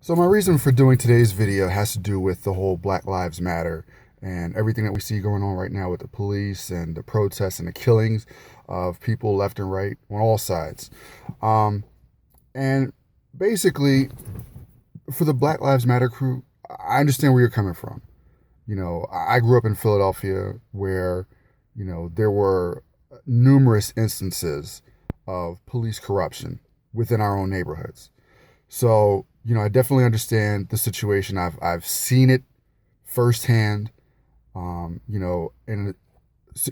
So my reason for doing today's video has to do with the whole Black Lives Matter and everything that we see going on right now with the police and the protests and the killings of people left and right on all sides. Um, and basically, for the Black Lives Matter crew, I understand where you're coming from. I grew up in Philadelphia where, there were numerous instances of police corruption within our own neighborhoods. So, I definitely understand the situation. I've seen it firsthand, in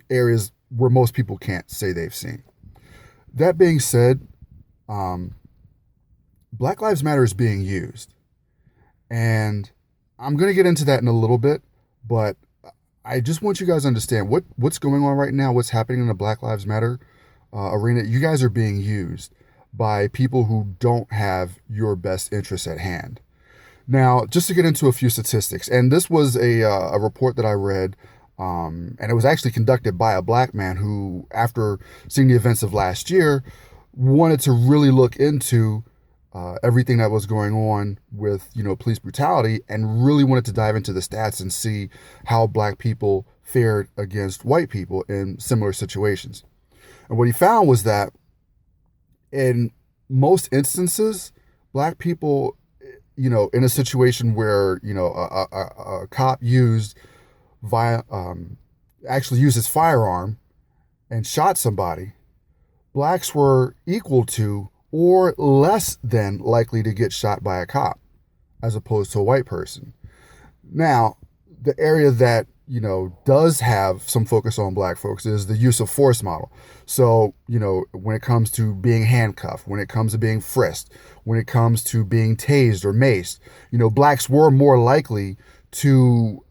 areas where most people can't say they've seen. That being said, um, Black Lives Matter is being used. And I'm going to get into that in a little bit, but I just want you guys to understand what's going on right now, what's happening in the Black Lives Matter arena. You guys are being used by people who don't have your best interests at hand. Now, just to get into a few statistics, and this was a report that I read, and it was actually conducted by a black man who, after seeing the events of last year, wanted to really look into everything that was going on with police brutality, and really wanted to dive into the stats and see how black people fared against white people in similar situations. And what he found was that in most instances, black people, in a situation where a cop actually used his firearm and shot somebody, blacks were equal to or less than likely to get shot by a cop as opposed to a white person. Now, the area that does have some focus on black folks is the use of force model. So, when it comes to being handcuffed, when it comes to being frisked, when it comes to being tased or maced, blacks were more likely to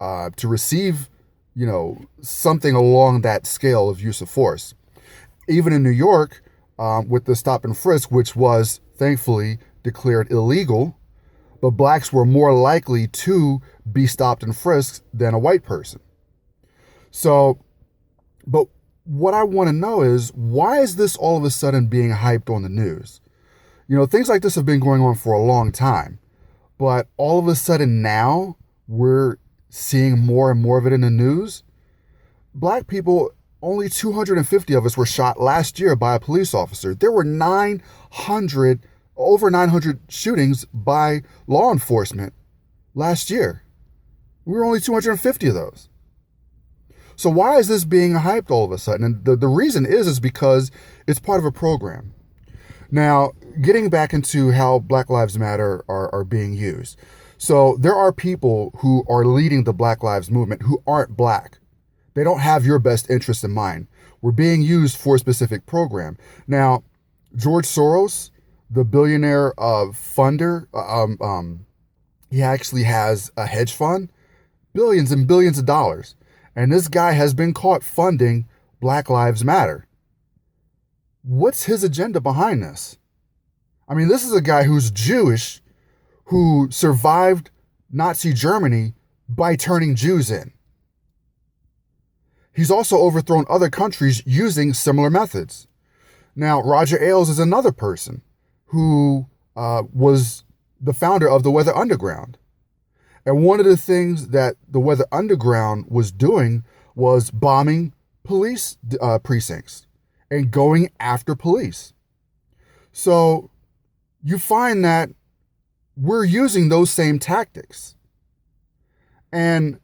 receive, something along that scale of use of force. Even in New York, with the stop and frisk, which was thankfully declared illegal, but blacks were more likely to be stopped and frisked than a white person. So, but what I want to know is, why is this all of a sudden being hyped on the news? Things like this have been going on for a long time, but all of a sudden now we're seeing more and more of it in the news. Black people, only 250 of us were shot last year by a police officer. There were over 900 shootings by law enforcement last year. We were only 250 of those. So why is this being hyped all of a sudden? And the reason is because it's part of a program. Now, getting back into how Black Lives Matter are being used. So there are people who are leading the Black Lives movement who aren't black. They don't have your best interest in mind. We're being used for a specific program. Now, George Soros, the billionaire funder, he actually has a hedge fund, billions and billions of dollars. And this guy has been caught funding Black Lives Matter. What's his agenda behind this? I mean, this is a guy who's Jewish, who survived Nazi Germany by turning Jews in. He's also overthrown other countries using similar methods. Now, Roger Ailes is another person who was the founder of the Weather Underground. And one of the things that the Weather Underground was doing was bombing police precincts and going after police. So you find that we're using those same tactics. And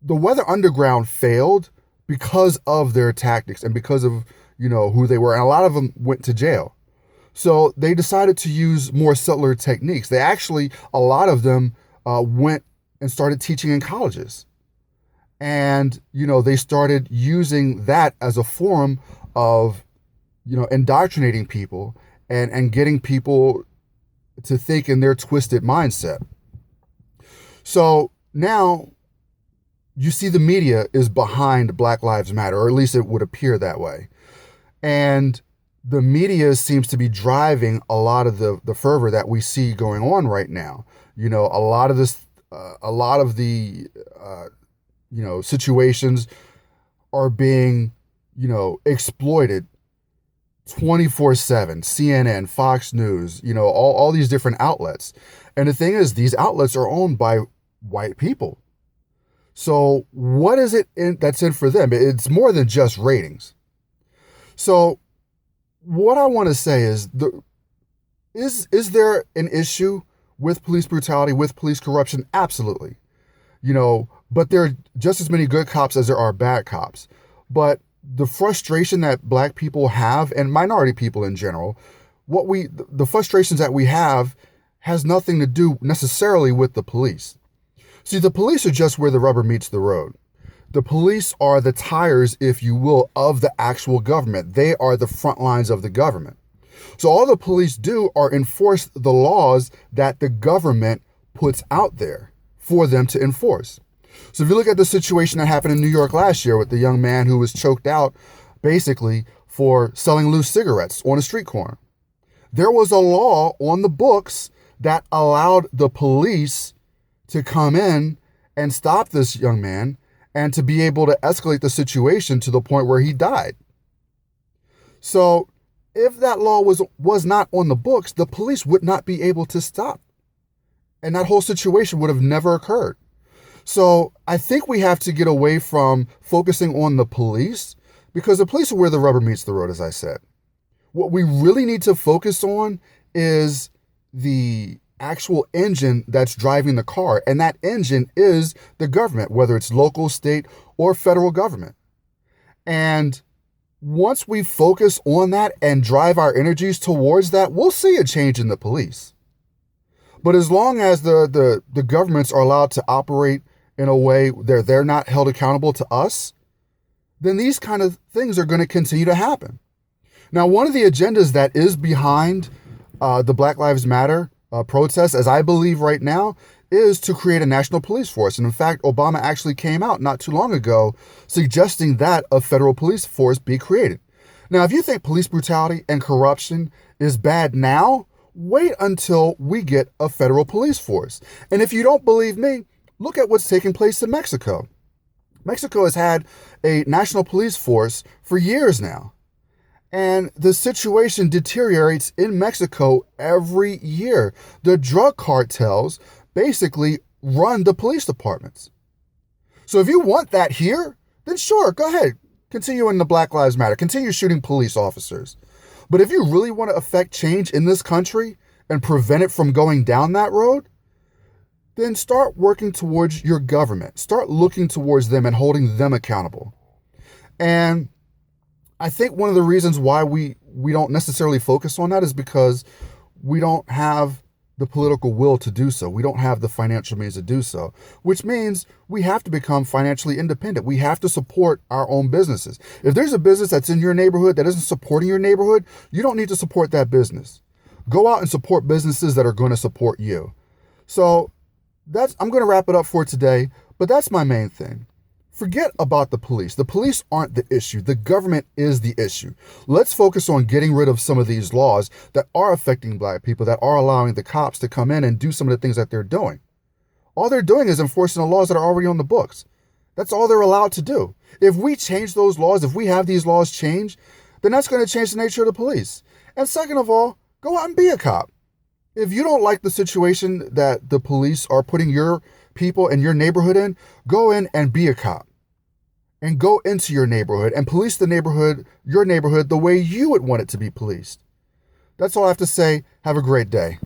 the Weather Underground failed because of their tactics and because of, who they were. And a lot of them went to jail. So they decided to use more subtler techniques. They actually, a lot of them went and started teaching in colleges. And, they started using that as a form of, indoctrinating people and getting people to think in their twisted mindset. So now you see the media is behind Black Lives Matter, or at least it would appear that way. And the media seems to be driving a lot of the fervor that we see going on right now. A lot of the situations are being, exploited 24/7, CNN, Fox News, all these different outlets. And the thing is, these outlets are owned by white people. So what is it that's in for them? It's more than just ratings. So what I want to say is there an issue with police brutality, with police corruption? Absolutely. But there are just as many good cops as there are bad cops. But the frustration that black people have, and minority people in general, the frustrations that we have has nothing to do necessarily with the police. See, the police are just where the rubber meets the road. The police are the tires, if you will, of the actual government. They are the front lines of the government. So all the police do are enforce the laws that the government puts out there for them to enforce. So if you look at the situation that happened in New York last year with the young man who was choked out basically for selling loose cigarettes on a street corner, there was a law on the books that allowed the police to come in and stop this young man and to be able to escalate the situation to the point where he died. So if that law was not on the books, the police would not be able to stop. And that whole situation would have never occurred. So I think we have to get away from focusing on the police, because the police are where the rubber meets the road, as I said. What we really need to focus on is the actual engine that's driving the car. And that engine is the government, whether it's local, state, or federal government. And once we focus on that and drive our energies towards that, we'll see a change in the police. But as long as the governments are allowed to operate in a way they're not held accountable to us, then these kind of things are going to continue to happen. Now, one of the agendas that is behind the Black Lives Matter protests, as I believe right now, is to create a national police force. And in fact, Obama actually came out not too long ago suggesting that a federal police force be created. Now, if you think police brutality and corruption is bad now, wait until we get a federal police force. And if you don't believe me, look at what's taking place in Mexico. Mexico has had a national police force for years now. And the situation deteriorates in Mexico every year. The drug cartels basically run the police departments. So if you want that here, then sure, go ahead. Continue in the Black Lives Matter. Continue shooting police officers. But if you really want to affect change in this country and prevent it from going down that road, then start working towards your government. Start looking towards them and holding them accountable. And I think one of the reasons why we don't necessarily focus on that is because we don't have the political will to do so. We don't have the financial means to do so, which means we have to become financially independent. We have to support our own businesses. If there's a business that's in your neighborhood that isn't supporting your neighborhood, you don't need to support that business. Go out and support businesses that are going to support you. So I'm going to wrap it up for today, but that's my main thing. Forget about the police. The police aren't the issue. The government is the issue. Let's focus on getting rid of some of these laws that are affecting black people, that are allowing the cops to come in and do some of the things that they're doing. All they're doing is enforcing the laws that are already on the books. That's all they're allowed to do. If we change those laws, if we have these laws change, then that's going to change the nature of the police. And second of all, go out and be a cop. If you don't like the situation that the police are putting your people in your neighborhood in, go in and be a cop. And go into your neighborhood and police the neighborhood, your neighborhood, the way you would want it to be policed. That's all I have to say. Have a great day.